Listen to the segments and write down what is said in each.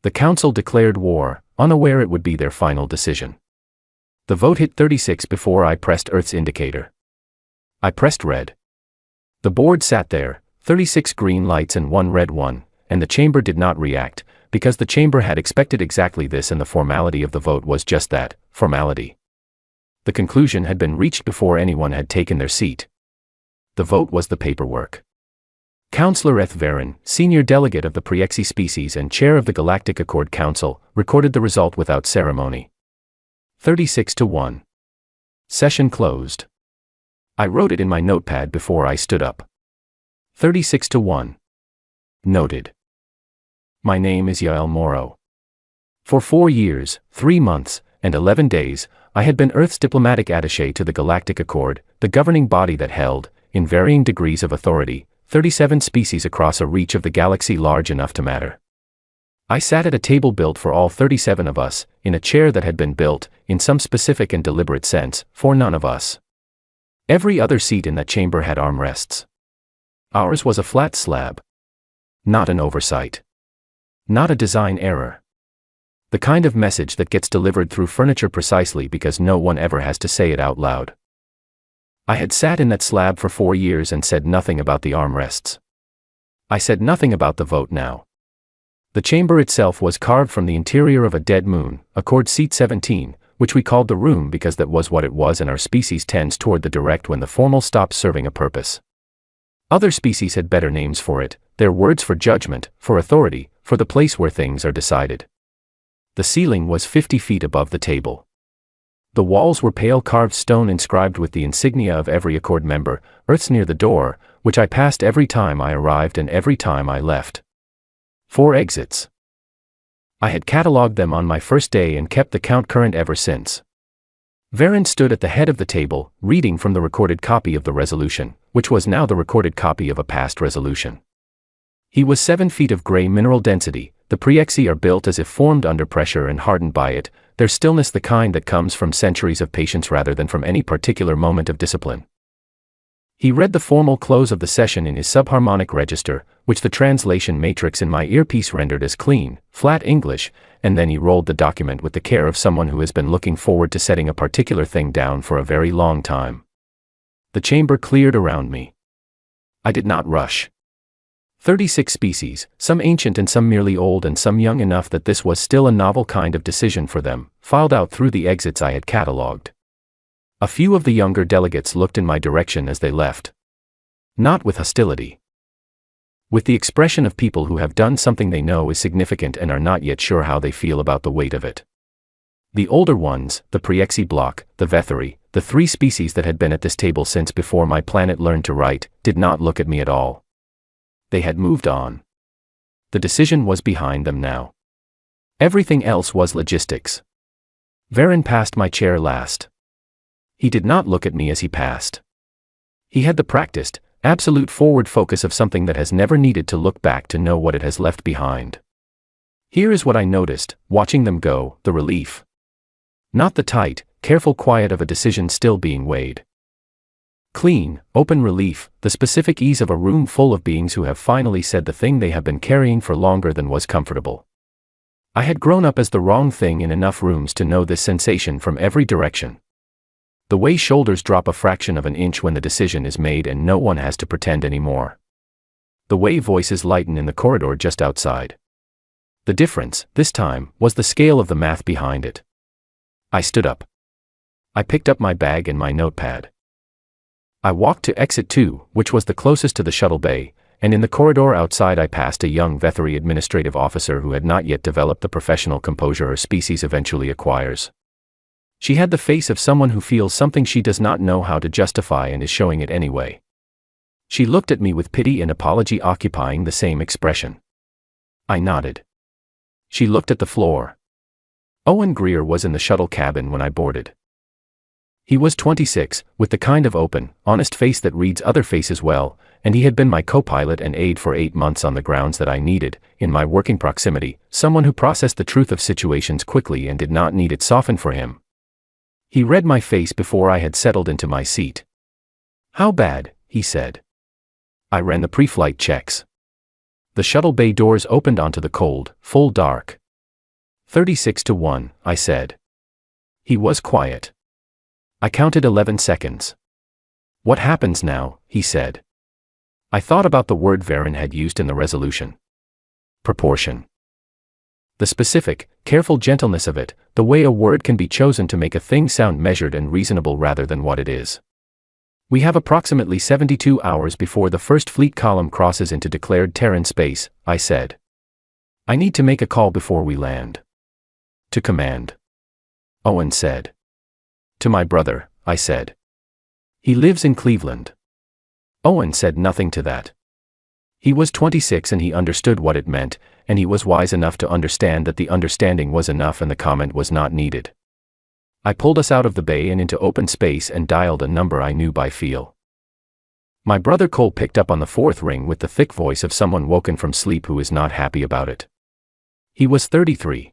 The council declared war, unaware it would be their final decision. The vote hit 36 before I pressed Earth's indicator. I pressed red. The board sat there, 36 green lights and 1 red one, and the chamber did not react, because the chamber had expected exactly this, and the formality of the vote was just that, formality. The conclusion had been reached before anyone had taken their seat. The vote was the paperwork. Councillor Eth Varen, senior delegate of the Priexi species and chair of the Galactic Accord Council, recorded the result without ceremony. 36-1. Session closed. I wrote it in my notepad before I stood up. 36-1. Noted. My name is Yael Morrow. For 4 years, 3 months, and 11 days, I had been Earth's diplomatic attaché to the Galactic Accord, the governing body that held, in varying degrees of authority, 37 species across a reach of the galaxy large enough to matter. I sat at a table built for all 37 of us, in a chair that had been built, in some specific and deliberate sense, for none of us. Every other seat in that chamber had armrests. Ours was a flat slab. Not an oversight. Not a design error. The kind of message that gets delivered through furniture precisely because no one ever has to say it out loud. I had sat in that slab for 4 years and said nothing about the armrests. I said nothing about the vote now. The chamber itself was carved from the interior of a dead moon, Accord Seat 17, which we called the room because that was what it was, and our species tends toward the direct when the formal stops serving a purpose. Other species had better names for it, their words for judgment, for authority, for the place where things are decided. The ceiling was 50 feet above the table. The walls were pale carved stone inscribed with the insignia of every Accord member, Earth's near the door, which I passed every time I arrived and every time I left. 4 exits. I had catalogued them on my first day and kept the count current ever since. Varen stood at the head of the table, reading from the recorded copy of the resolution, which was now the recorded copy of a past resolution. He was 7 feet of gray mineral density. The Priexi are built as if formed under pressure and hardened by it, their stillness the kind that comes from centuries of patience rather than from any particular moment of discipline. He read the formal close of the session in his subharmonic register, which the translation matrix in my earpiece rendered as clean, flat English, and then he rolled the document with the care of someone who has been looking forward to setting a particular thing down for a very long time. The chamber cleared around me. I did not rush. 36 species, some ancient and some merely old and some young enough that this was still a novel kind of decision for them, filed out through the exits I had catalogued. A few of the younger delegates looked in my direction as they left. Not with hostility. With the expression of people who have done something they know is significant and are not yet sure how they feel about the weight of it. The older ones, the Priexi block, the Vetheri, the 3 species that had been at this table since before my planet learned to write, did not look at me at all. They had moved on. The decision was behind them now. Everything else was logistics. Varen passed my chair last. He did not look at me as he passed. He had the practiced, absolute forward focus of something that has never needed to look back to know what it has left behind. Here is what I noticed, watching them go, the relief. Not the tight, careful quiet of a decision still being weighed. Clean, open relief, the specific ease of a room full of beings who have finally said the thing they have been carrying for longer than was comfortable. I had grown up as the wrong thing in enough rooms to know this sensation from every direction. The way shoulders drop a fraction of an inch when the decision is made and no one has to pretend anymore. The way voices lighten in the corridor just outside. The difference, this time, was the scale of the math behind it. I stood up. I picked up my bag and my notepad. I walked to exit 2, which was the closest to the shuttle bay, and in the corridor outside I passed a young Vetheri administrative officer who had not yet developed the professional composure her species eventually acquires. She had the face of someone who feels something she does not know how to justify and is showing it anyway. She looked at me with pity and apology occupying the same expression. I nodded. She looked at the floor. Owen Greer was in the shuttle cabin when I boarded. He was 26, with the kind of open, honest face that reads other faces well, and he had been my co-pilot and aide for 8 months on the grounds that I needed, in my working proximity, someone who processed the truth of situations quickly and did not need it softened for him. He read my face before I had settled into my seat. "How bad?" he said. I ran the pre-flight checks. The shuttle bay doors opened onto the cold, full dark. 36-1, I said. He was quiet. I counted 11 seconds. What happens now, he said. I thought about the word Varen had used in the resolution. Proportion. The specific, careful gentleness of it, the way a word can be chosen to make a thing sound measured and reasonable rather than what it is. We have approximately 72 hours before the first fleet column crosses into declared Terran space, I said. I need to make a call before we land. To command. Owen said. To my brother, I said. He lives in Cleveland. Owen said nothing to that. He was 26 and he understood what it meant, and he was wise enough to understand that the understanding was enough and the comment was not needed. I pulled us out of the bay and into open space and dialed a number I knew by feel. My brother Cole picked up on the fourth ring with the thick voice of someone woken from sleep who is not happy about it. He was 33.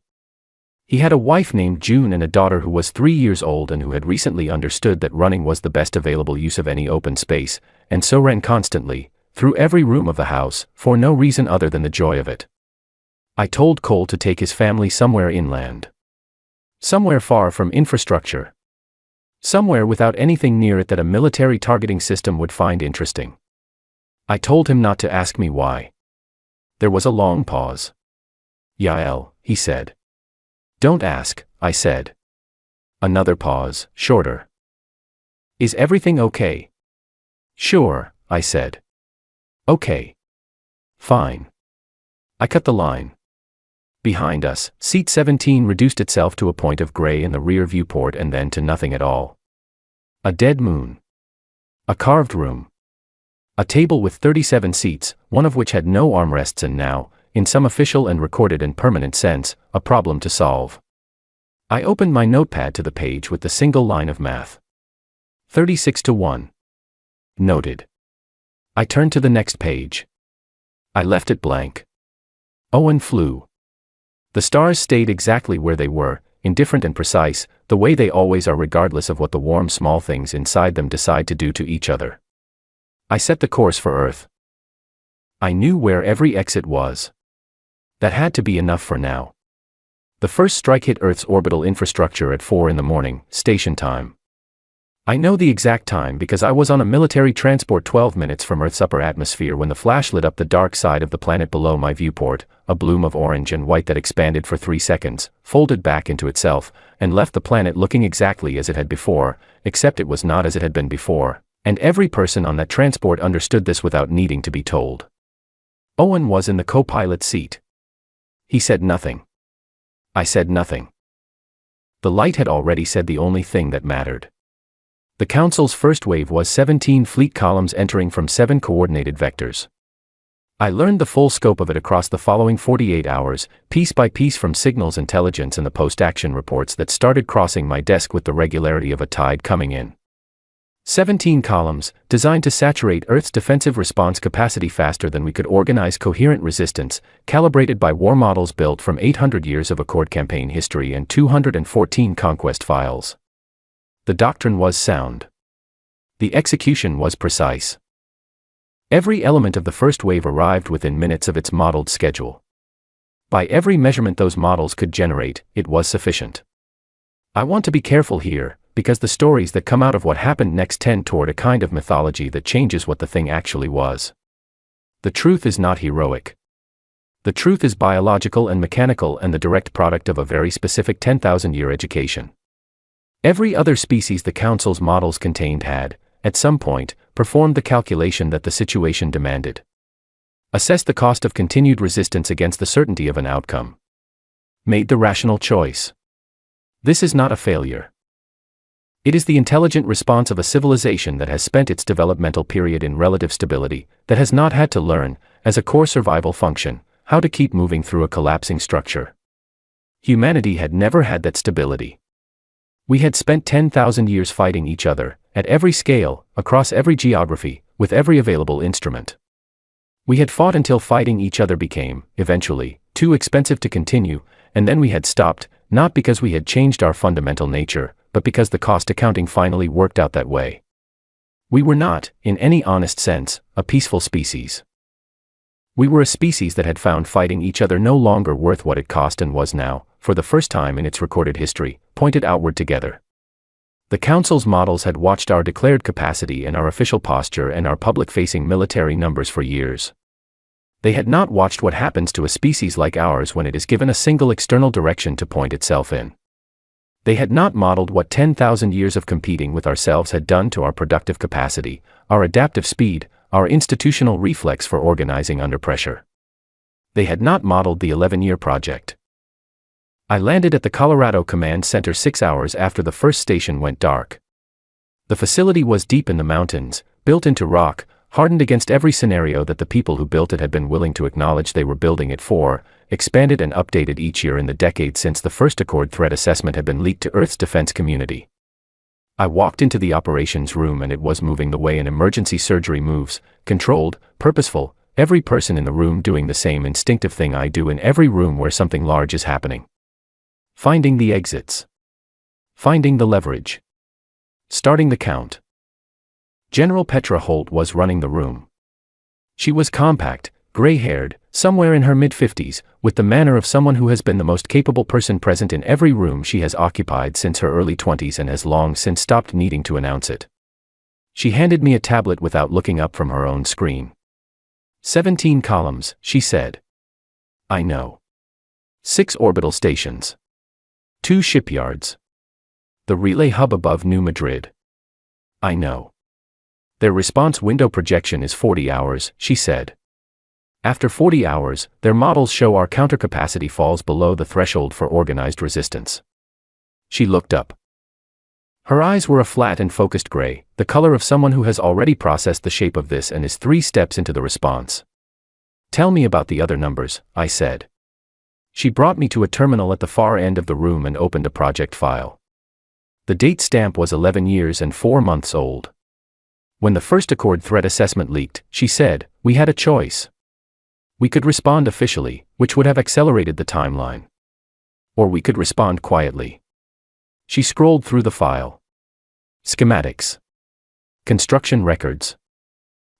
He had a wife named June and a daughter who was 3 years old and who had recently understood that running was the best available use of any open space, and so ran constantly, through every room of the house, for no reason other than the joy of it. I told Cole to take his family somewhere inland. Somewhere far from infrastructure. Somewhere without anything near it that a military targeting system would find interesting. I told him not to ask me why. There was a long pause. Yael, he said. Don't ask, I said. Another pause, shorter. Is everything okay? Sure, I said. Okay. Fine. I cut the line. Behind us, seat 17 reduced itself to a point of gray in the rear viewport and then to nothing at all. A dead moon. A carved room. A table with 37 seats, one of which had no armrests and now, in some official and recorded and permanent sense, a problem to solve. I opened my notepad to the page with the single line of math. 36-1. Noted. I turned to the next page. I left it blank. Owen flew. The stars stayed exactly where they were, indifferent and precise, the way they always are regardless of what the warm small things inside them decide to do to each other. I set the course for Earth. I knew where every exit was. That had to be enough for now. The first strike hit Earth's orbital infrastructure at 4 a.m, station time. I know the exact time because I was on a military transport 12 minutes from Earth's upper atmosphere when the flash lit up the dark side of the planet below my viewport, a bloom of orange and white that expanded for 3 seconds, folded back into itself, and left the planet looking exactly as it had before, except it was not as it had been before, and every person on that transport understood this without needing to be told. Owen was in the co-pilot seat. He said nothing. I said nothing. The light had already said the only thing that mattered. The Council's first wave was 17 fleet columns entering from 7 coordinated vectors. I learned the full scope of it across the following 48 hours, piece by piece from signals intelligence and the post-action reports that started crossing my desk with the regularity of a tide coming in. 17 columns, designed to saturate Earth's defensive response capacity faster than we could organize coherent resistance, calibrated by war models built from 800 years of Accord campaign history and 214 conquest files. The doctrine was sound. The execution was precise. Every element of the first wave arrived within minutes of its modeled schedule. By every measurement those models could generate, it was sufficient. I want to be careful here, because the stories that come out of what happened next tend toward a kind of mythology that changes what the thing actually was. The truth is not heroic. The truth is biological and mechanical and the direct product of a very specific 10,000-year education. Every other species the Council's models contained had, at some point, performed the calculation that the situation demanded. Assessed the cost of continued resistance against the certainty of an outcome. Made the rational choice. This is not a failure. It is the intelligent response of a civilization that has spent its developmental period in relative stability, that has not had to learn, as a core survival function, how to keep moving through a collapsing structure. Humanity had never had that stability. We had spent 10,000 years fighting each other, at every scale, across every geography, with every available instrument. We had fought until fighting each other became, eventually, too expensive to continue, and then we had stopped, not because we had changed our fundamental nature, but because the cost accounting finally worked out that way. We were not, in any honest sense, a peaceful species. We were a species that had found fighting each other no longer worth what it cost and was now, for the first time in its recorded history, pointed outward together. The Council's models had watched our declared capacity and our official posture and our public-facing military numbers for years. They had not watched what happens to a species like ours when it is given a single external direction to point itself in. They had not modeled what 10,000 years of competing with ourselves had done to our productive capacity, our adaptive speed, our institutional reflex for organizing under pressure. They had not modeled the 11-year project. I landed at the Colorado Command Center 6 hours after the first station went dark. The facility was deep in the mountains, built into rock, hardened against every scenario that the people who built it had been willing to acknowledge they were building it for, expanded and updated each year in the decade since the first Accord threat assessment had been leaked to Earth's defense community. I walked into the operations room and it was moving the way an emergency surgery moves, controlled, purposeful, every person in the room doing the same instinctive thing I do in every room where something large is happening. Finding the exits. Finding the leverage. Starting the count. General Petra Holt was running the room. She was compact, gray-haired, somewhere in her mid-50s, with the manner of someone who has been the most capable person present in every room she has occupied since her early 20s and has long since stopped needing to announce it. She handed me a tablet without looking up from her own screen. 17 columns, she said. I know. 6 orbital stations. 2 shipyards. The relay hub above New Madrid. I know. Their response window projection is 40 hours, she said. After 40 hours, their models show our counter capacity falls below the threshold for organized resistance. She looked up. Her eyes were a flat and focused gray, the color of someone who has already processed the shape of this and is 3 steps into the response. Tell me about the other numbers, I said. She brought me to a terminal at the far end of the room and opened a project file. The date stamp was 11 years and 4 months old. When the first Accord threat assessment leaked, she said, we had a choice. We could respond officially, which would have accelerated the timeline. Or we could respond quietly. She scrolled through the file. Schematics. Construction records.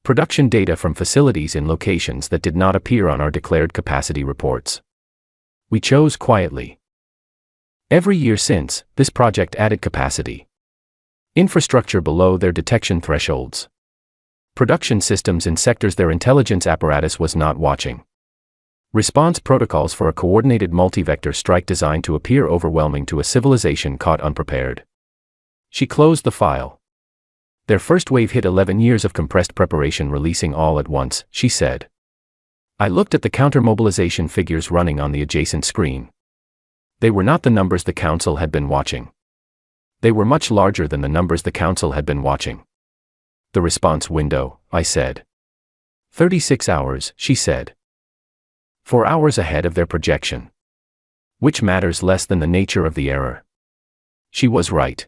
Production data from facilities in locations that did not appear on our declared capacity reports. We chose quietly. Every year since, this project added capacity. Infrastructure below their detection thresholds. Production systems in sectors their intelligence apparatus was not watching. Response protocols for a coordinated multi-vector strike designed to appear overwhelming to a civilization caught unprepared. She closed the file. Their first wave hit 11 years of compressed preparation releasing all at once, she said. I looked at the counter-mobilization figures running on the adjacent screen. They were not the numbers the Council had been watching. They were much larger than the numbers the Council had been watching. The response window, I said. 36 hours, she said. 4 hours ahead of their projection. Which matters less than the nature of the error. She was right.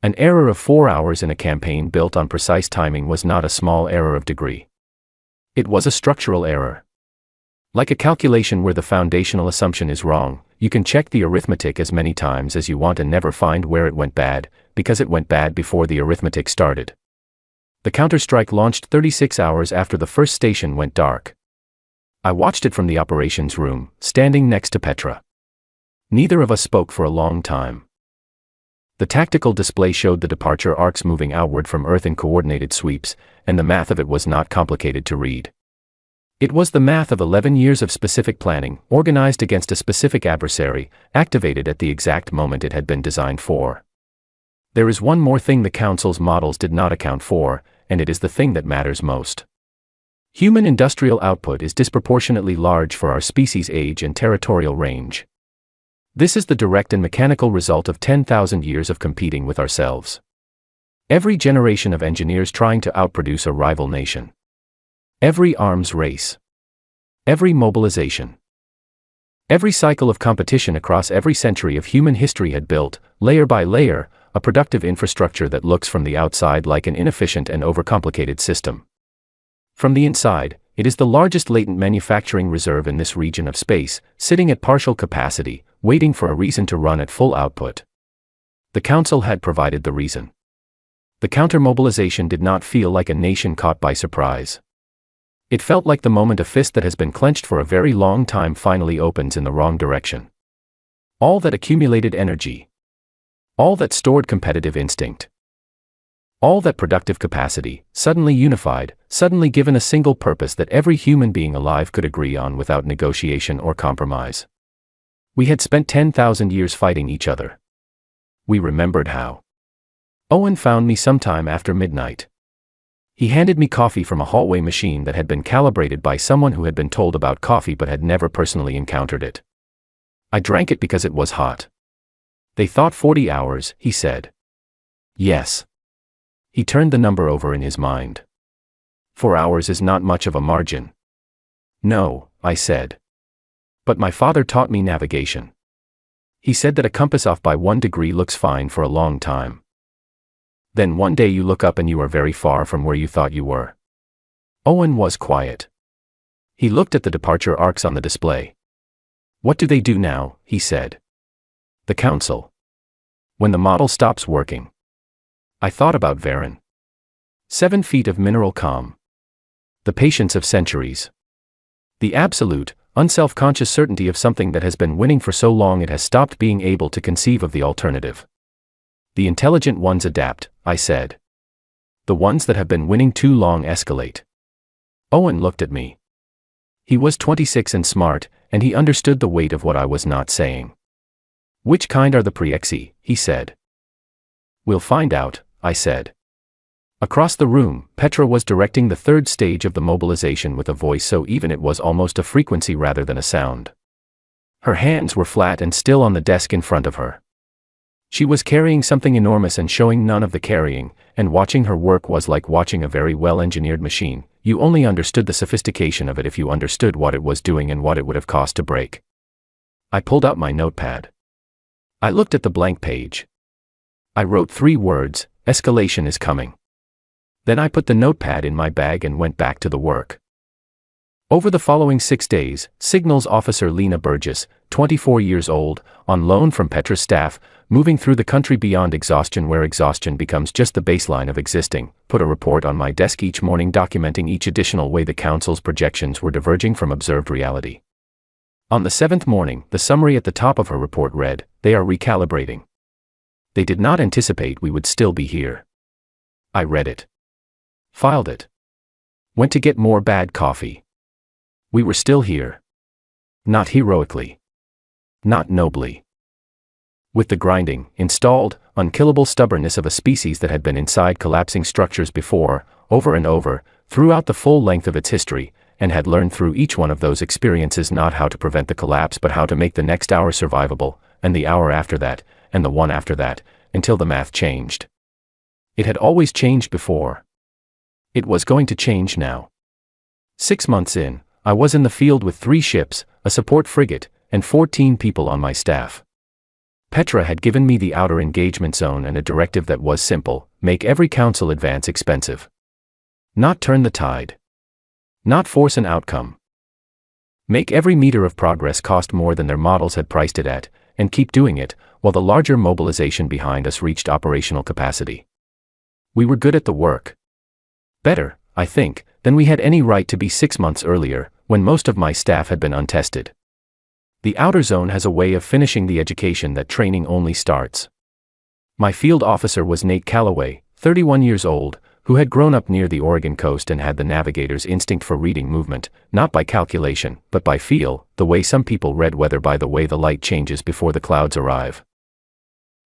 An error of 4 hours in a campaign built on precise timing was not a small error of degree. It was a structural error. Like a calculation where the foundational assumption is wrong, you can check the arithmetic as many times as you want and never find where it went bad, because it went bad before the arithmetic started. The counterstrike launched 36 hours after the first station went dark. I watched it from the operations room, standing next to Petra. Neither of us spoke for a long time. The tactical display showed the departure arcs moving outward from Earth in coordinated sweeps, and the math of it was not complicated to read. It was the math of 11 years of specific planning, organized against a specific adversary, activated at the exact moment it had been designed for. There is one more thing the Council's models did not account for, and it is the thing that matters most. Human industrial output is disproportionately large for our species' age and territorial range. This is the direct and mechanical result of 10,000 years of competing with ourselves. Every generation of engineers trying to outproduce a rival nation. Every arms race. Every mobilization. Every cycle of competition across every century of human history had built, layer by layer, a productive infrastructure that looks from the outside like an inefficient and overcomplicated system. From the inside, it is the largest latent manufacturing reserve in this region of space, sitting at partial capacity, waiting for a reason to run at full output. The Council had provided the reason. The counter-mobilization did not feel like a nation caught by surprise. It felt like the moment a fist that has been clenched for a very long time finally opens in the wrong direction. All that accumulated energy. All that stored competitive instinct. All that productive capacity, suddenly unified, suddenly given a single purpose that every human being alive could agree on without negotiation or compromise. We had spent 10,000 years fighting each other. We remembered how. Owen found me sometime after midnight. He handed me coffee from a hallway machine that had been calibrated by someone who had been told about coffee but had never personally encountered it. I drank it because it was hot. They thought 40 hours, he said. Yes. He turned the number over in his mind. 4 hours is not much of a margin. No, I said. But my father taught me navigation. He said that a compass off by 1 degree looks fine for a long time. Then one day you look up and you are very far from where you thought you were. Owen was quiet. He looked at the departure arcs on the display. What do they do now, he said. The council. When the model stops working. I thought about Varen. 7 feet of mineral calm. The patience of centuries. The absolute, unself-conscious certainty of something that has been winning for so long it has stopped being able to conceive of the alternative. The intelligent ones adapt, I said. The ones that have been winning too long escalate. Owen looked at me. He was 26 and smart, and he understood the weight of what I was not saying. Which kind are the Priexi, he said. We'll find out, I said. Across the room, Petra was directing the 3rd stage of the mobilization with a voice so even it was almost a frequency rather than a sound. Her hands were flat and still on the desk in front of her. She was carrying something enormous and showing none of the carrying, and watching her work was like watching a very well-engineered machine. You only understood the sophistication of it if you understood what it was doing and what it would have cost to break. I pulled out my notepad. I looked at the blank page. I wrote 3 words, escalation is coming. Then I put the notepad in my bag and went back to the work. Over the following 6 days, Signals Officer Lena Burgess, 24 years old, on loan from Petra's staff, moving through the country beyond exhaustion where exhaustion becomes just the baseline of existing, put a report on my desk each morning documenting each additional way the Council's projections were diverging from observed reality. On the 7th morning, the summary at the top of her report read, "They are recalibrating. They did not anticipate we would still be here." I read it. Filed it. Went to get more bad coffee. We were still here. Not heroically. Not nobly. With the grinding, installed, unkillable stubbornness of a species that had been inside collapsing structures before, over and over, throughout the full length of its history, and had learned through each one of those experiences not how to prevent the collapse but how to make the next hour survivable, and the hour after that, and the one after that, until the math changed. It had always changed before. It was going to change now. 6 months in, I was in the field with 3 ships, a support frigate, and 14 people on my staff. Petra had given me the outer engagement zone and a directive that was simple: make every council advance expensive. Not turn the tide. Not force an outcome. Make every meter of progress cost more than their models had priced it at, and keep doing it, while the larger mobilization behind us reached operational capacity. We were good at the work. Better, I think, than we had any right to be 6 months earlier, when most of my staff had been untested. The outer zone has a way of finishing the education that training only starts. My field officer was Nate Calloway, 31 years old, who had grown up near the Oregon coast and had the navigator's instinct for reading movement, not by calculation, but by feel, the way some people read weather by the way the light changes before the clouds arrive.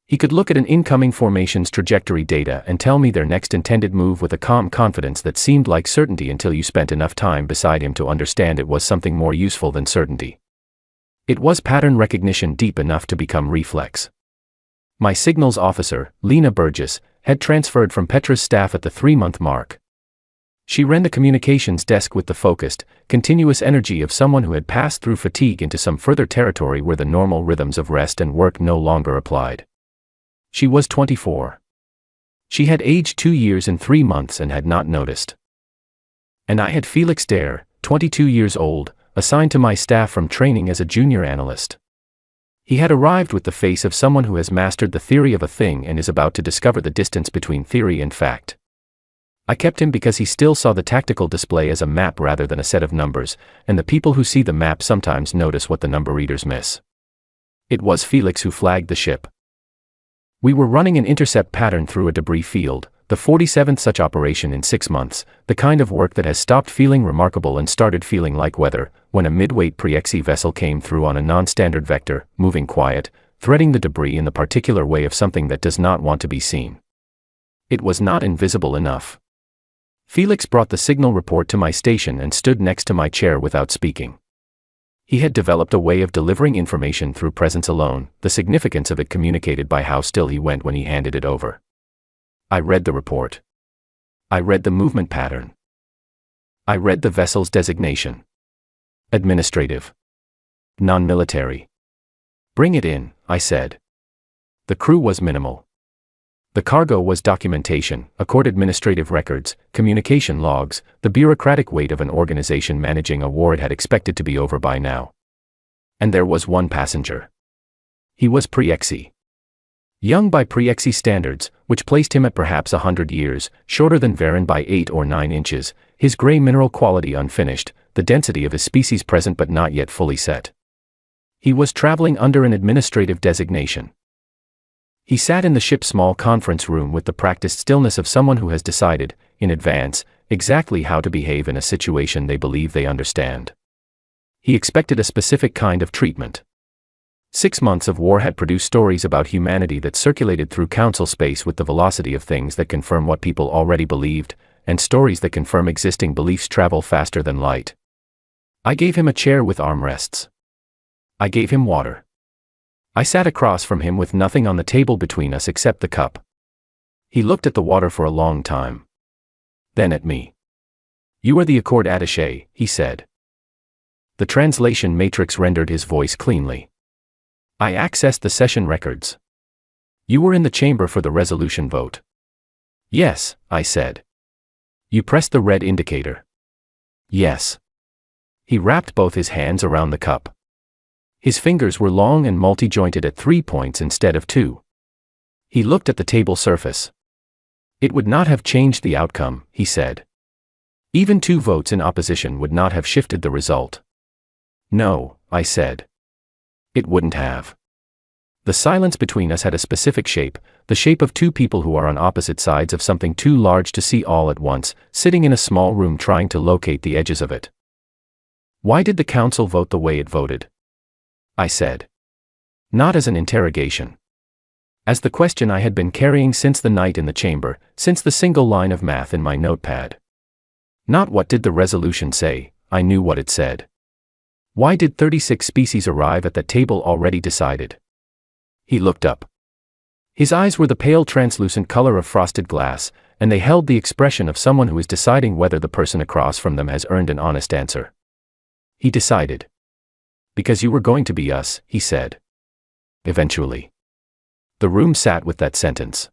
He could look at an incoming formation's trajectory data and tell me their next intended move with a calm confidence that seemed like certainty until you spent enough time beside him to understand it was something more useful than certainty. It was pattern recognition deep enough to become reflex. My signals officer, Lena Burgess, had transferred from Petra's staff at the 3-month mark. She ran the communications desk with the focused, continuous energy of someone who had passed through fatigue into some further territory where the normal rhythms of rest and work no longer applied. She was 24. She had aged 2 years and 3 months and had not noticed. And I had Felix Dare, 22 years old, assigned to my staff from training as a junior analyst. He had arrived with the face of someone who has mastered the theory of a thing and is about to discover the distance between theory and fact. I kept him because he still saw the tactical display as a map rather than a set of numbers, and the people who see the map sometimes notice what the number readers miss. It was Felix who flagged the ship. We were running an intercept pattern through a debris field, the 47th such operation in 6 months, the kind of work that has stopped feeling remarkable and started feeling like weather, when a mid-weight pre-XE vessel came through on a non-standard vector, moving quiet, threading the debris in the particular way of something that does not want to be seen. It was not invisible enough. Felix brought the signal report to my station and stood next to my chair without speaking. He had developed a way of delivering information through presence alone, the significance of it communicated by how still he went when he handed it over. I read the report. I read the movement pattern. I read the vessel's designation. Administrative. Non-military. Bring it in, I said. The crew was minimal. The cargo was documentation, accord administrative records, communication logs, the bureaucratic weight of an organization managing a war it had expected to be over by now. And there was one passenger. He was pre-XE. Young by pre-XE standards, which placed him at perhaps 100 years, shorter than Varen by 8 or 9 inches, his gray mineral quality unfinished, the density of his species present but not yet fully set. He was traveling under an administrative designation. He sat in the ship's small conference room with the practiced stillness of someone who has decided, in advance, exactly how to behave in a situation they believe they understand. He expected a specific kind of treatment. 6 months of war had produced stories about humanity that circulated through council space with the velocity of things that confirm what people already believed, and stories that confirm existing beliefs travel faster than light. I gave him a chair with armrests. I gave him water. I sat across from him with nothing on the table between us except the cup. He looked at the water for a long time. Then at me. "You are the accord attaché," he said. The translation matrix rendered his voice cleanly. I accessed the session records. "You were in the chamber for the resolution vote." "Yes," I said. "You pressed the red indicator." "Yes." He wrapped both his hands around the cup. His fingers were long and multi-jointed at 3 points instead of 2. He looked at the table surface. "It would not have changed the outcome," he said. "Even 2 votes in opposition would not have shifted the result." "No," I said. "It wouldn't have." The silence between us had a specific shape, the shape of 2 people who are on opposite sides of something too large to see all at once, sitting in a small room trying to locate the edges of it. "Why did the council vote the way it voted?" I said. Not as an interrogation. As the question I had been carrying since the night in the chamber, since the single line of math in my notepad. Not what did the resolution say, I knew what it said. Why did 36 species arrive at that table already decided? He looked up. His eyes were the pale translucent color of frosted glass, and they held the expression of someone who is deciding whether the person across from them has earned an honest answer. He decided. "Because you were going to be us," he said. Eventually. The room sat with that sentence.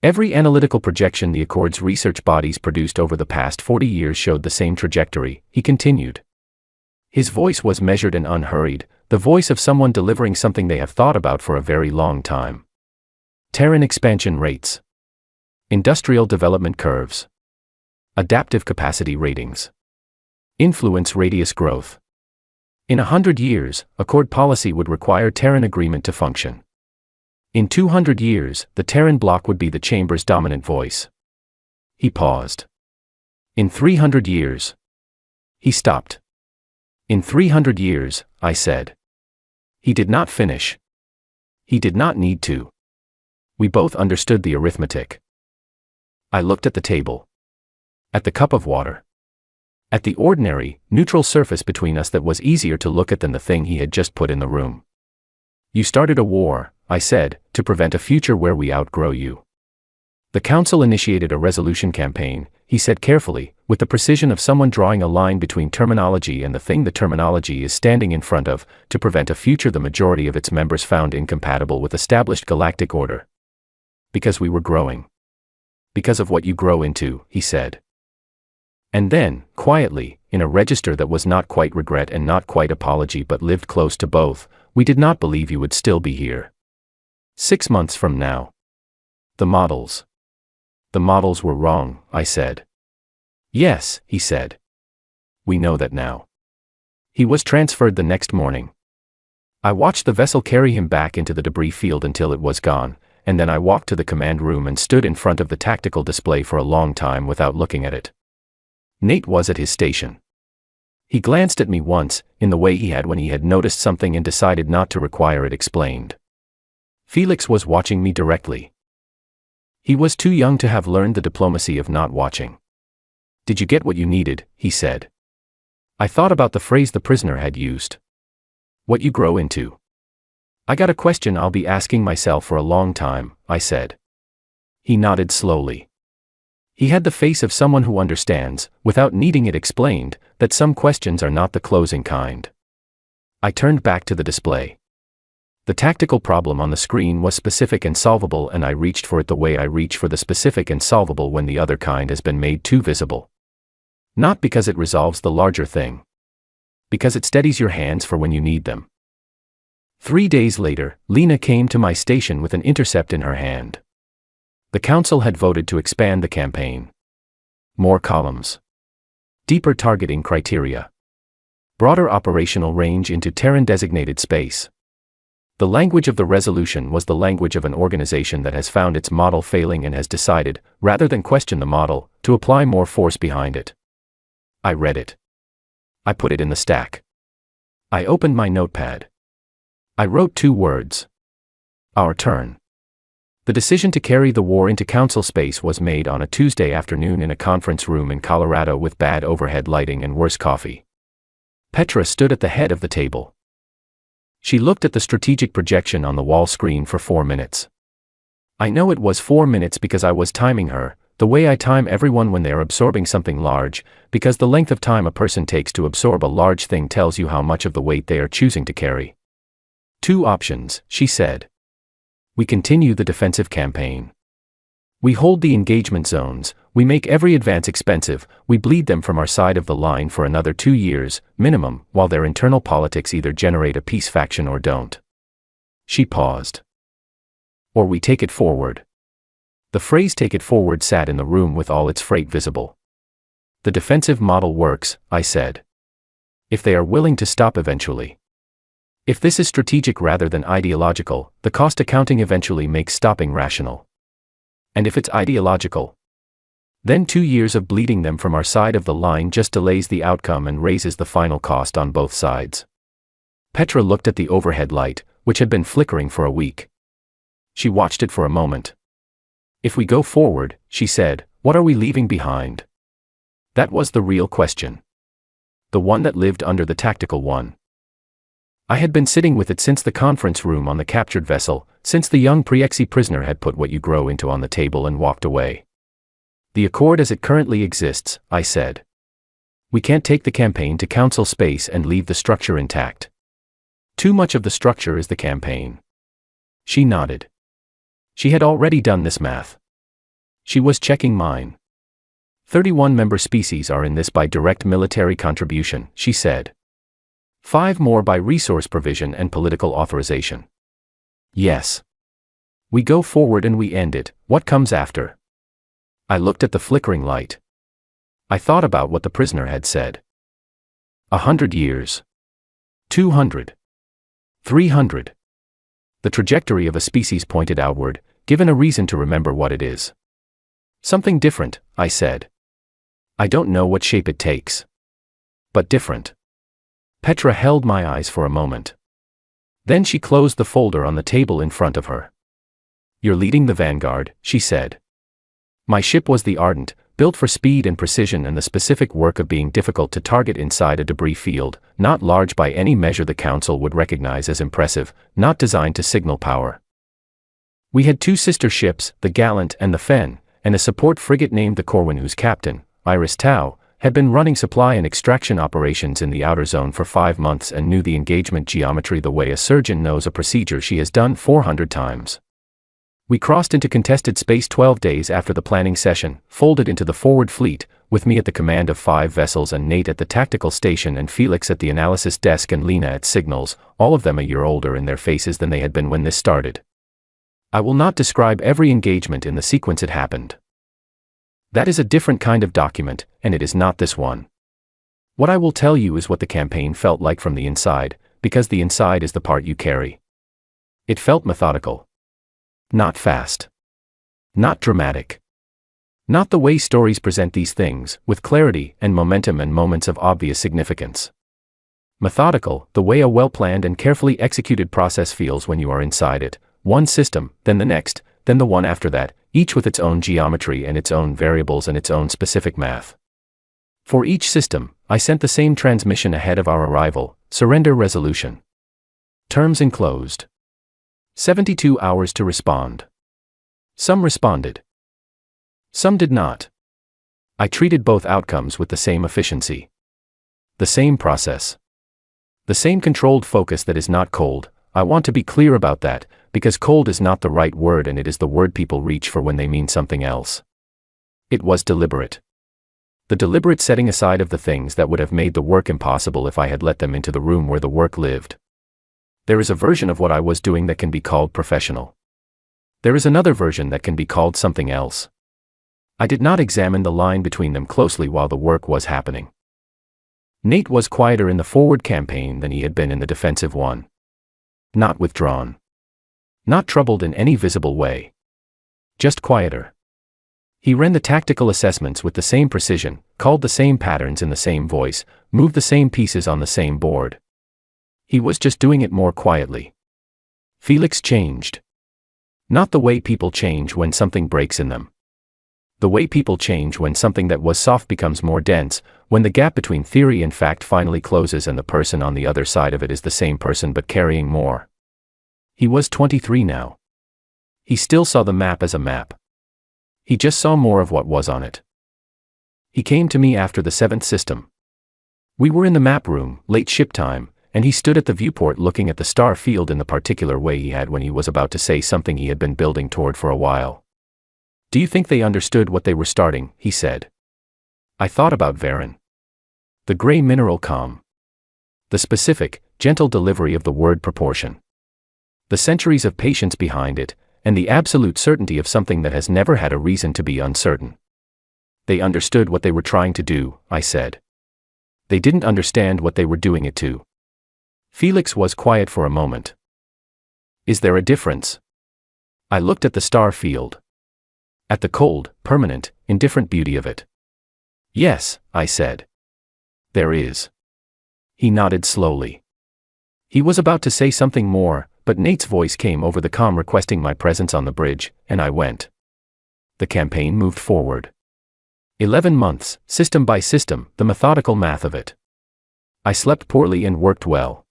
Every analytical projection the Accord's research bodies produced over the past 40 years showed the same trajectory, he continued. His voice was measured and unhurried, the voice of someone delivering something they have thought about for a very long time. Terran expansion rates. Industrial development curves. Adaptive capacity ratings. Influence radius growth. In 100 years, Accord policy would require Terran agreement to function. In 200 years, the Terran bloc would be the chamber's dominant voice. He paused. In 300 years. He stopped. In 300 years, I said. He did not finish. He did not need to. We both understood the arithmetic. I looked at the table. At the cup of water. At the ordinary, neutral surface between us that was easier to look at than the thing he had just put in the room. "You started a war," I said, "to prevent a future where we outgrow you." "The council initiated a resolution campaign," he said carefully, with the precision of someone drawing a line between terminology and the thing the terminology is standing in front of, "to prevent a future the majority of its members found incompatible with established galactic order." "Because we were growing." "Because of what you grow into," he said. And then, quietly, in a register that was not quite regret and not quite apology but lived close to both, "We did not believe you would still be here. 6 months from now." The models were wrong, I said. "Yes," he said. "We know that now." He was transferred the next morning. I watched the vessel carry him back into the debris field until it was gone, and then I walked to the command room and stood in front of the tactical display for a long time without looking at it. Nate was at his station. He glanced at me once, in the way he had when he had noticed something and decided not to require it explained. Felix was watching me directly. He was too young to have learned the diplomacy of not watching. "Did you get what you needed?" he said. I thought about the phrase the prisoner had used. "What you grow into." "I got a question I'll be asking myself for a long time," I said. He nodded slowly. He had the face of someone who understands, without needing it explained, that some questions are not the closing kind. I turned back to the display. The tactical problem on the screen was specific and solvable, and I reached for it the way I reach for the specific and solvable when the other kind has been made too visible. Not because it resolves the larger thing. Because it steadies your hands for when you need them. 3 days later, Lena came to my station with an intercept in her hand. The council had voted to expand the campaign. More columns. Deeper targeting criteria. Broader operational range into Terran-designated space. The language of the resolution was the language of an organization that has found its model failing and has decided, rather than question the model, to apply more force behind it. I read it. I put it in the stack. I opened my notepad. I wrote 2 words. Our turn. The decision to carry the war into council space was made on a Tuesday afternoon in a conference room in Colorado with bad overhead lighting and worse coffee. Petra stood at the head of the table. She looked at the strategic projection on the wall screen for 4 minutes. I know it was 4 minutes because I was timing her, the way I time everyone when they're absorbing something large, because the length of time a person takes to absorb a large thing tells you how much of the weight they are choosing to carry. 2 options, she said. We continue the defensive campaign. We hold the engagement zones, we make every advance expensive, we bleed them from our side of the line for another 2 years, minimum, while their internal politics either generate a peace faction or don't. She paused. Or we take it forward. The phrase "take it forward" sat in the room with all its freight visible. The defensive model works, I said. If they are willing to stop eventually. If this is strategic rather than ideological, the cost accounting eventually makes stopping rational. And if it's ideological, then 2 years of bleeding them from our side of the line just delays the outcome and raises the final cost on both sides. Petra looked at the overhead light, which had been flickering for a week. She watched it for a moment. If we go forward, she said, what are we leaving behind? That was the real question. The one that lived under the tactical one. I had been sitting with it since the conference room on the captured vessel, since the young pre-exi prisoner had put what you grow into on the table and walked away. The accord as it currently exists, I said. We can't take the campaign to council space and leave the structure intact. Too much of the structure is the campaign. She nodded. She had already done this math. She was checking mine. 31 member species are in this by direct military contribution, she said. 5 more by resource provision and political authorization. Yes. We go forward and we end it, what comes after? I looked at the flickering light. I thought about what the prisoner had said. 100 years. 200. 300. The trajectory of a species pointed outward, given a reason to remember what it is. Something different, I said. I don't know what shape it takes. But different. Petra held my eyes for a moment. Then she closed the folder on the table in front of her. You're leading the vanguard, she said. My ship was the Ardent, built for speed and precision and the specific work of being difficult to target inside a debris field, not large by any measure the Council would recognize as impressive, not designed to signal power. We had 2 sister ships, the Gallant and the Fen, and a support frigate named the Corwin whose captain, Iris Tau, had been running supply and extraction operations in the outer zone for 5 months and knew the engagement geometry the way a surgeon knows a procedure she has done 400 times. We crossed into contested space 12 days after the planning session, folded into the forward fleet, with me at the command of 5 vessels and Nate at the tactical station and Felix at the analysis desk and Lena at signals, all of them a year older in their faces than they had been when this started. I will not describe every engagement in the sequence it happened. That is a different kind of document, and it is not this one. What I will tell you is what the campaign felt like from the inside, because the inside is the part you carry. It felt methodical. Not fast. Not dramatic. Not the way stories present these things, with clarity and momentum and moments of obvious significance. Methodical, the way a well-planned and carefully executed process feels when you are inside it, one system, then the next, then the one after that, each with its own geometry and its own variables and its own specific math. For each system, I sent the same transmission ahead of our arrival: surrender resolution. Terms enclosed. 72 hours to respond. Some responded. Some did not. I treated both outcomes with the same efficiency. The same process. The same controlled focus that is not cold. I want to be clear about that, because cold is not the right word and it is the word people reach for when they mean something else. It was deliberate. The deliberate setting aside of the things that would have made the work impossible if I had let them into the room where the work lived. There is a version of what I was doing that can be called professional. There is another version that can be called something else. I did not examine the line between them closely while the work was happening. Nate was quieter in the forward campaign than he had been in the defensive one. Not withdrawn. Not troubled in any visible way. Just quieter. He ran the tactical assessments with the same precision, called the same patterns in the same voice, moved the same pieces on the same board. He was just doing it more quietly. Felix changed. Not the way people change when something breaks in them. The way people change when something that was soft becomes more dense, when the gap between theory and fact finally closes and the person on the other side of it is the same person but carrying more. He was 23 now. He still saw the map as a map. He just saw more of what was on it. He came to me after the 7th system. We were in the map room, late ship time, and he stood at the viewport looking at the star field in the particular way he had when he was about to say something he had been building toward for a while. "Do you think they understood what they were starting?" he said. I thought about Varen. The gray mineral calm. The specific, gentle delivery of the word proportion. The centuries of patience behind it, and the absolute certainty of something that has never had a reason to be uncertain. They understood what they were trying to do, I said. They didn't understand what they were doing it to. Felix was quiet for a moment. Is there a difference? I looked at the star field. At the cold, permanent, indifferent beauty of it. Yes, I said. There is. He nodded slowly. He was about to say something more, but Nate's voice came over the comm requesting my presence on the bridge, and I went. The campaign moved forward. 11 months, system by system, the methodical math of it. I slept poorly and worked well.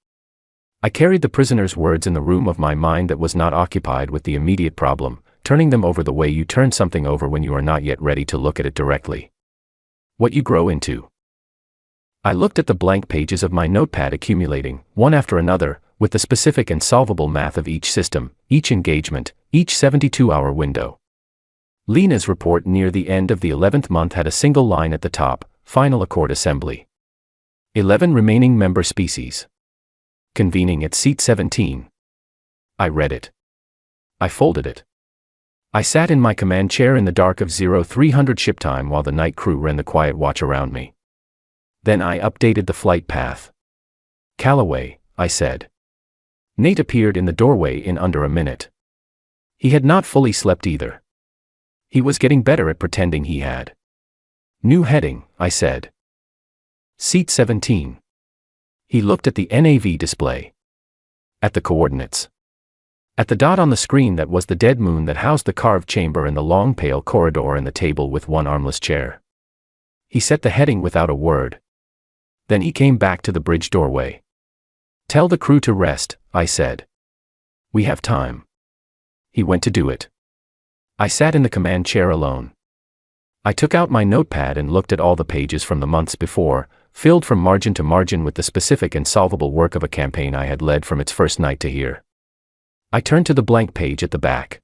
I carried the prisoner's words in the room of my mind that was not occupied with the immediate problem, turning them over the way you turn something over when you are not yet ready to look at it directly. What you grow into. I looked at the blank pages of my notepad accumulating, one after another, with the specific and solvable math of each system, each engagement, each 72-hour window. Lena's report near the end of the 11th month had a single line at the top: final accord assembly. 11 remaining member species. Convening at seat 17. I read it. I folded it. I sat in my command chair in the dark of 0300 ship time while the night crew ran the quiet watch around me. Then I updated the flight path. Callaway, I said. Nate appeared in the doorway in under a minute. He had not fully slept either. He was getting better at pretending he had. New heading, I said. Seat 17. He looked at the NAV display. At the coordinates. At the dot on the screen that was the dead moon that housed the carved chamber and the long pale corridor and the table with one armless chair. He set the heading without a word. Then he came back to the bridge doorway. Tell the crew to rest, I said. We have time. He went to do it. I sat in the command chair alone. I took out my notepad and looked at all the pages from the months before, filled from margin to margin with the specific and solvable work of a campaign I had led from its first night to here. I turned to the blank page at the back.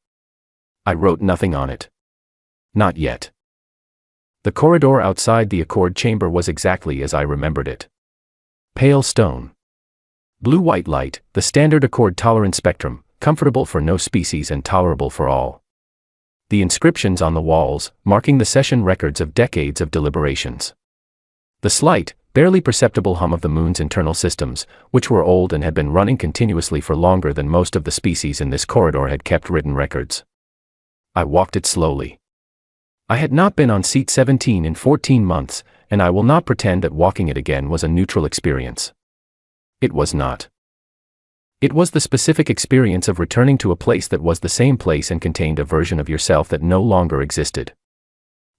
I wrote nothing on it. Not yet. The corridor outside the accord chamber was exactly as I remembered it. Pale stone. Blue-white light, the standard accord tolerance spectrum, comfortable for no species and tolerable for all. The inscriptions on the walls, marking the session records of decades of deliberations. The slight, barely perceptible hum of the moon's internal systems, which were old and had been running continuously for longer than most of the species in this corridor had kept written records. I walked it slowly. I had not been on seat 17 in 14 months, and I will not pretend that walking it again was a neutral experience. It was not. It was the specific experience of returning to a place that was the same place and contained a version of yourself that no longer existed.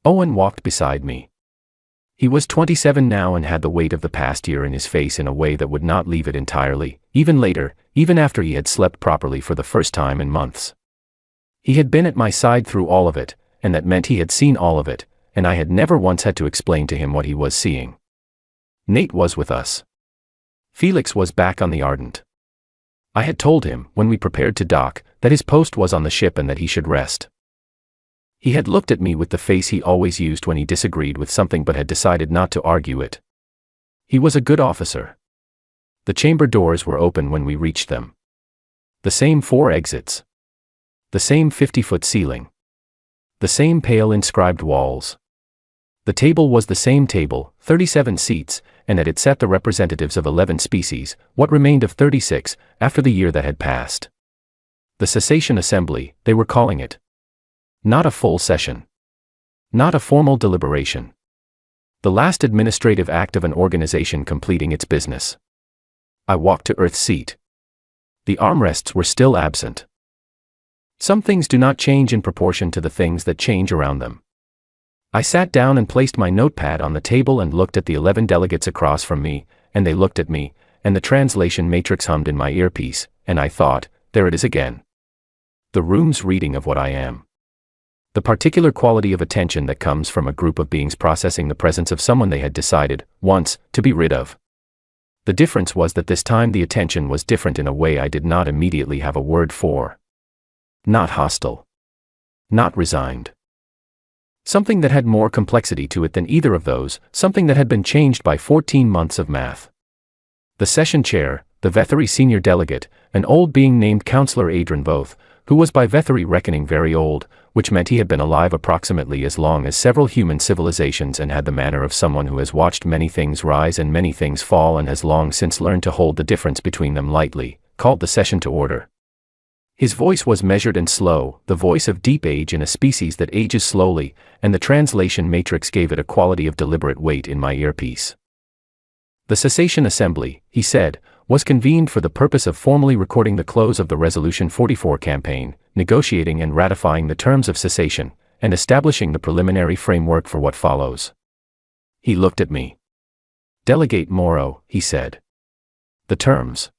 Owen walked beside me. He was 27 now and had the weight of the past year in his face in a way that would not leave it entirely, even later, even after he had slept properly for the first time in months. He had been at my side through all of it, and that meant he had seen all of it, and I had never once had to explain to him what he was seeing. Nate was with us. Felix was back on the Ardent. I had told him, when we prepared to dock, that his post was on the ship and that he should rest. He had looked at me with the face he always used when he disagreed with something but had decided not to argue it. He was a good officer. The chamber doors were open when we reached them. The same 4 exits. The same 50-foot ceiling. The same pale inscribed walls. The table was the same table, 37 seats, and at it sat the representatives of 11 species, what remained of 36, after the year that had passed. The cessation assembly, they were calling it. Not a full session. Not a formal deliberation. The last administrative act of an organization completing its business. I walked to Earth's seat. The armrests were still absent. Some things do not change in proportion to the things that change around them. I sat down and placed my notepad on the table and looked at the 11 delegates across from me, and they looked at me, and the translation matrix hummed in my earpiece, and I thought, there it is again. The room's reading of what I am. The particular quality of attention that comes from a group of beings processing the presence of someone they had decided, once, to be rid of. The difference was that this time the attention was different in a way I did not immediately have a word for. Not hostile. Not resigned. Something that had more complexity to it than either of those, something that had been changed by 14 months of math. The session chair, the Vetheri senior delegate, an old being named Counselor Adrian Voth, who was by Vetheri reckoning very old, which meant he had been alive approximately as long as several human civilizations and had the manner of someone who has watched many things rise and many things fall and has long since learned to hold the difference between them lightly, called the session to order. His voice was measured and slow, the voice of deep age in a species that ages slowly, and the translation matrix gave it a quality of deliberate weight in my earpiece. The cessation assembly, he said, was convened for the purpose of formally recording the close of the Resolution 44 campaign, negotiating and ratifying the terms of cessation, and establishing the preliminary framework for what follows. He looked at me. Delegate Morrow, he said. The terms.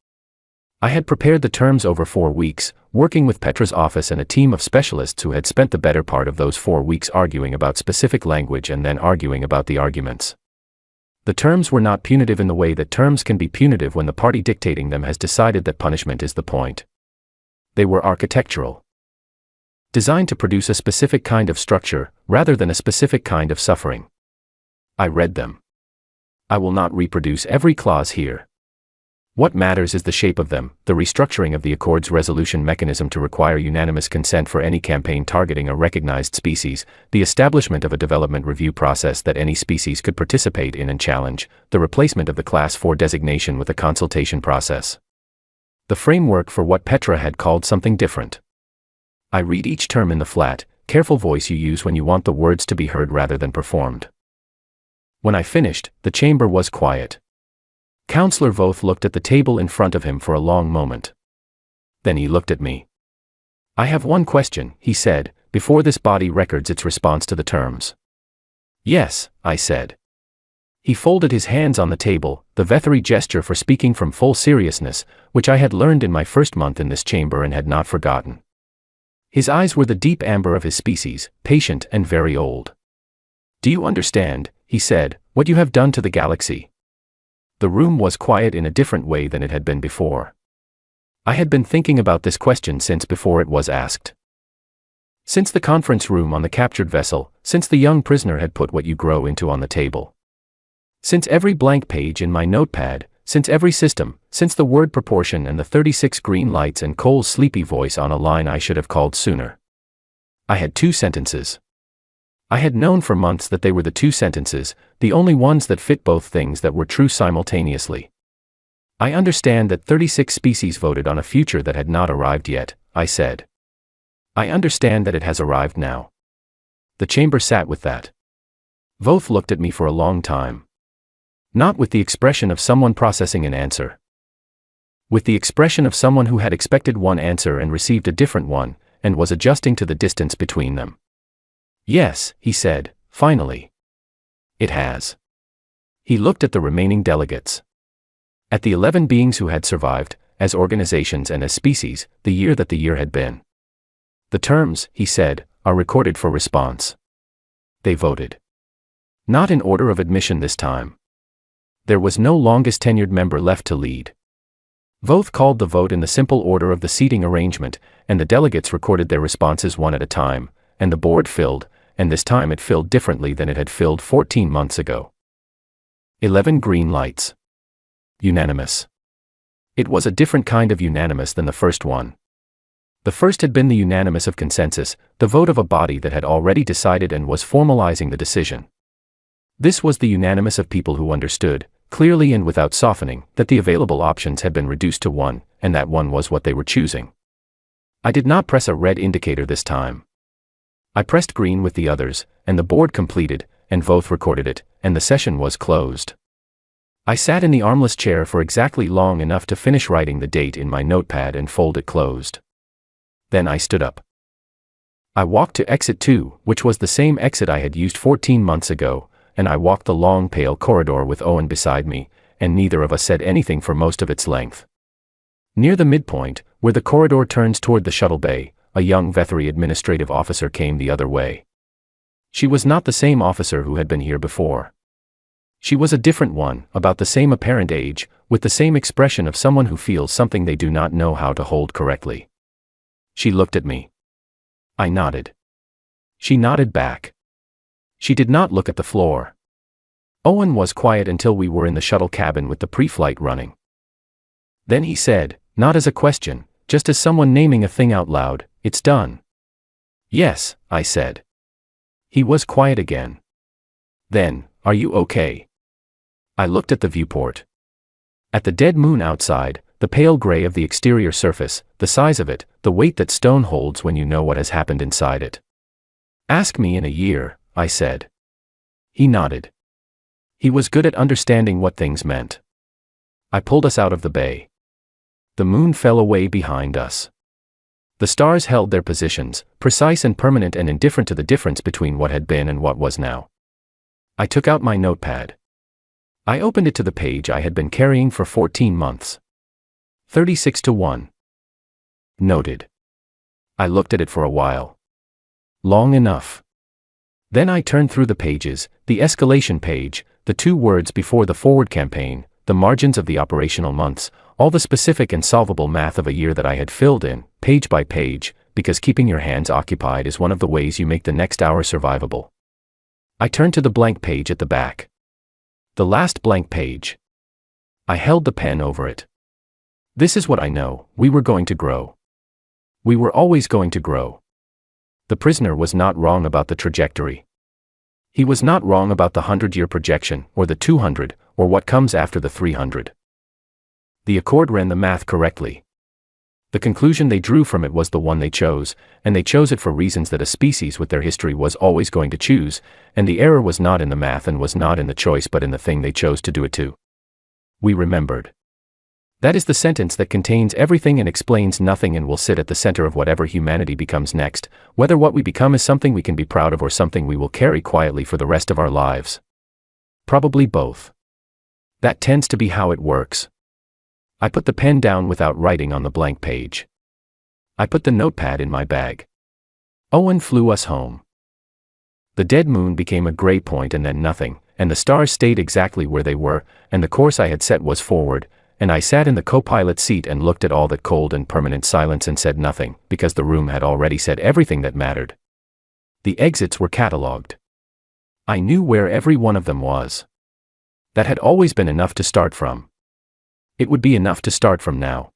I had prepared the terms over 4 weeks, working with Petra's office and a team of specialists who had spent the better part of those 4 weeks arguing about specific language and then arguing about the arguments. The terms were not punitive in the way that terms can be punitive when the party dictating them has decided that punishment is the point. They were architectural. Designed to produce a specific kind of structure, rather than a specific kind of suffering. I read them. I will not reproduce every clause here. What matters is the shape of them, the restructuring of the Accord's resolution mechanism to require unanimous consent for any campaign targeting a recognized species, the establishment of a development review process that any species could participate in and challenge, the replacement of the Class 4 designation with a consultation process. The framework for what Petra had called something different. I read each term in the flat, careful voice you use when you want the words to be heard rather than performed. When I finished, the chamber was quiet. Counselor Voth looked at the table in front of him for a long moment. Then he looked at me. I have one question, he said, before this body records its response to the terms. Yes, I said. He folded his hands on the table, the Vetheri gesture for speaking from full seriousness, which I had learned in my first month in this chamber and had not forgotten. His eyes were the deep amber of his species, patient and very old. Do you understand, he said, what you have done to the galaxy? The room was quiet in a different way than it had been before. I had been thinking about this question since before it was asked. Since the conference room on the captured vessel, since the young prisoner had put what you grow into on the table. Since every blank page in my notepad, since every system, since the word proportion and the 36 green lights and Cole's sleepy voice on a line I should have called sooner. I had 2 sentences. I had known for months that they were the two sentences, the only ones that fit both things that were true simultaneously. I understand that 36 species voted on a future that had not arrived yet, I said. I understand that it has arrived now. The chamber sat with that. Voth looked at me for a long time. Not with the expression of someone processing an answer. With the expression of someone who had expected one answer and received a different one, and was adjusting to the distance between them. Yes, he said, finally. It has. He looked at the remaining delegates. At the 11 beings who had survived, as organizations and as species, the year that the year had been. The terms, he said, are recorded for response. They voted. Not in order of admission this time. There was no longest tenured member left to lead. Voth called the vote in the simple order of the seating arrangement, and the delegates recorded their responses one at a time, and the board filled, and this time it filled differently than it had filled 14 months ago. 11 green lights. Unanimous. It was a different kind of unanimous than the first one. The first had been the unanimous of consensus, the vote of a body that had already decided and was formalizing the decision. This was the unanimous of people who understood, clearly and without softening, that the available options had been reduced to one, and that one was what they were choosing. I did not press a red indicator this time. I pressed green with the others, and the board completed, and Voth recorded it, and the session was closed. I sat in the armless chair for exactly long enough to finish writing the date in my notepad and fold it closed. Then I stood up. I walked to exit 2, which was the same exit I had used 14 months ago, and I walked the long pale corridor with Owen beside me, and neither of us said anything for most of its length. Near the midpoint, where the corridor turns toward the shuttle bay, a young Vethri administrative officer came the other way. She was not the same officer who had been here before. She was a different one, about the same apparent age, with the same expression of someone who feels something they do not know how to hold correctly. She looked at me. I nodded. She nodded back. She did not look at the floor. Owen was quiet until we were in the shuttle cabin with the pre-flight running. Then he said, not as a question, just as someone naming a thing out loud, "It's done." "Yes," I said. He was quiet again. Then, "Are you okay?" I looked at the viewport. At the dead moon outside, the pale gray of the exterior surface, the size of it, the weight that stone holds when you know what has happened inside it. "Ask me in a year," I said. He nodded. He was good at understanding what things meant. I pulled us out of the bay. The moon fell away behind us. The stars held their positions, precise and permanent and indifferent to the difference between what had been and what was now. I took out my notepad. I opened it to the page I had been carrying for 14 months. 36-1. Noted. I looked at it for a while. Long enough. Then I turned through the pages, the escalation page, the 2 words before the forward campaign, the margins of the operational months, all the specific and solvable math of a year that I had filled in, page by page, because keeping your hands occupied is one of the ways you make the next hour survivable. I turned to the blank page at the back. The last blank page. I held the pen over it. This is what I know, we were going to grow. We were always going to grow. The prisoner was not wrong about the trajectory. He was not wrong about the 100-year projection, or the 200, or what comes after the 300. The Accord ran the math correctly. The conclusion they drew from it was the one they chose, and they chose it for reasons that a species with their history was always going to choose, and the error was not in the math and was not in the choice but in the thing they chose to do it to. We remembered. That is the sentence that contains everything and explains nothing and will sit at the center of whatever humanity becomes next, whether what we become is something we can be proud of or something we will carry quietly for the rest of our lives. Probably both. That tends to be how it works. I put the pen down without writing on the blank page. I put the notepad in my bag. Owen flew us home. The dead moon became a gray point and then nothing, and the stars stayed exactly where they were, and the course I had set was forward, and I sat in the co-pilot seat and looked at all that cold and permanent silence and said nothing, because the room had already said everything that mattered. The exits were catalogued. I knew where every one of them was. That had always been enough to start from. It would be enough to start from now.